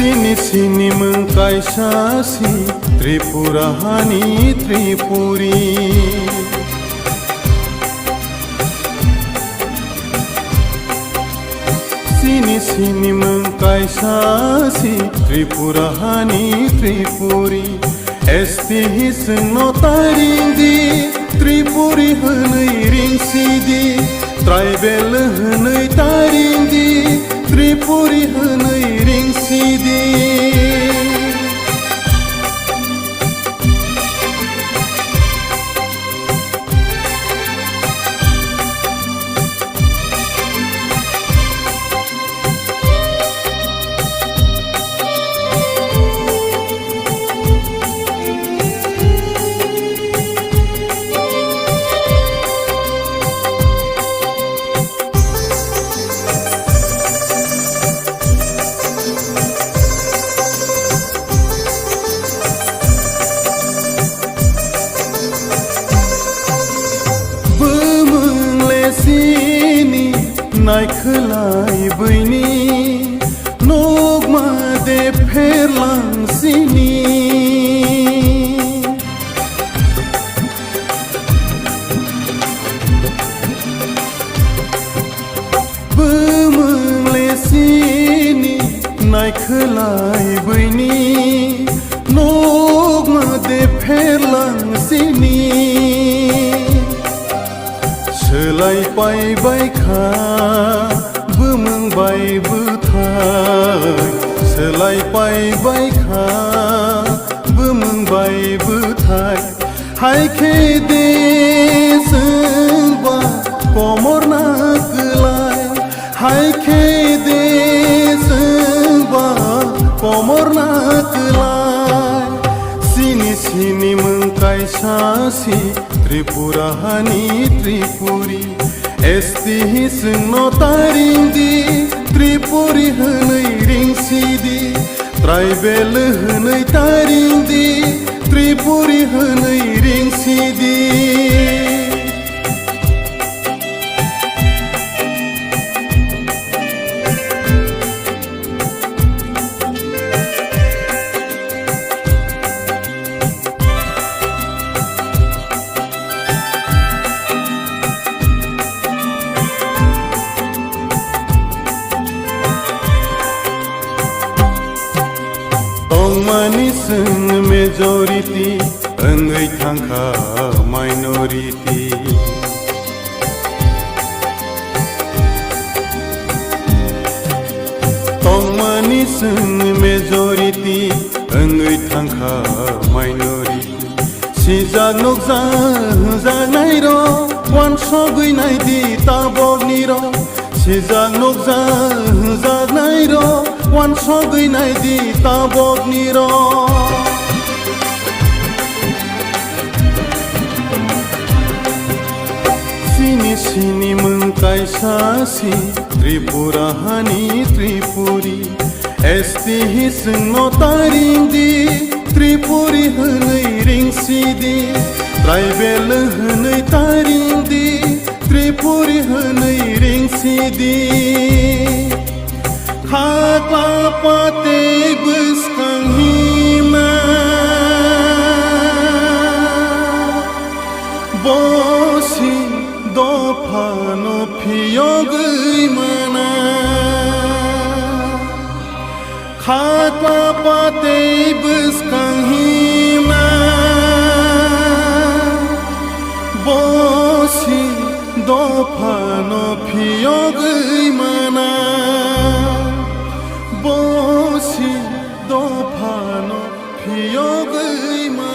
Sini sini mengkaisasi Tripurahani Tripuri. Sini sini mengkaisasi Tripurahani Tripuri. Esti hisno taringdi Tripuri hânăi ringsidi. Traibel hânăi taringdi Tripuri hânăi ringsidi. Nai khălai băini Nogma de perlang sini. Bămâle sini Nai khălai băini Nogma de perlang sini. Shelai pai bai kha bumung bai buthai. Shelai pai bai kha bumung bai buthai. Hai khe de sungba komor na klai. Hai khe de sungba komor na klai. Sini sini mengkaisasi Tripurahani Tripuri. Esti hisno taringdi Tripuri hânăi ringsidi. Traibel hânăi taringdi Tripuri hânăi ringsidi. Mani sung majority Angai thangka minority. Tong mani sung majority Angai thangka minority. Sijak nokja jak nairo Wan sogui nai di tabog niro. Sijak nokja jak nairo Wan sogui nai di tabog niro. Sini sini mengkaisasi Tripurahani Tripuri. Esti hisno taringdi Tripuri hânăi ringsidi. Traibel hânăi taringdi Tripuri hânăi ringsidi. Hakla pate buskang hima Bosi dopano piyogui mana. Hakla pate buskang hima Bosi dopano piyogui mana. Bosi dopano piyogui mana.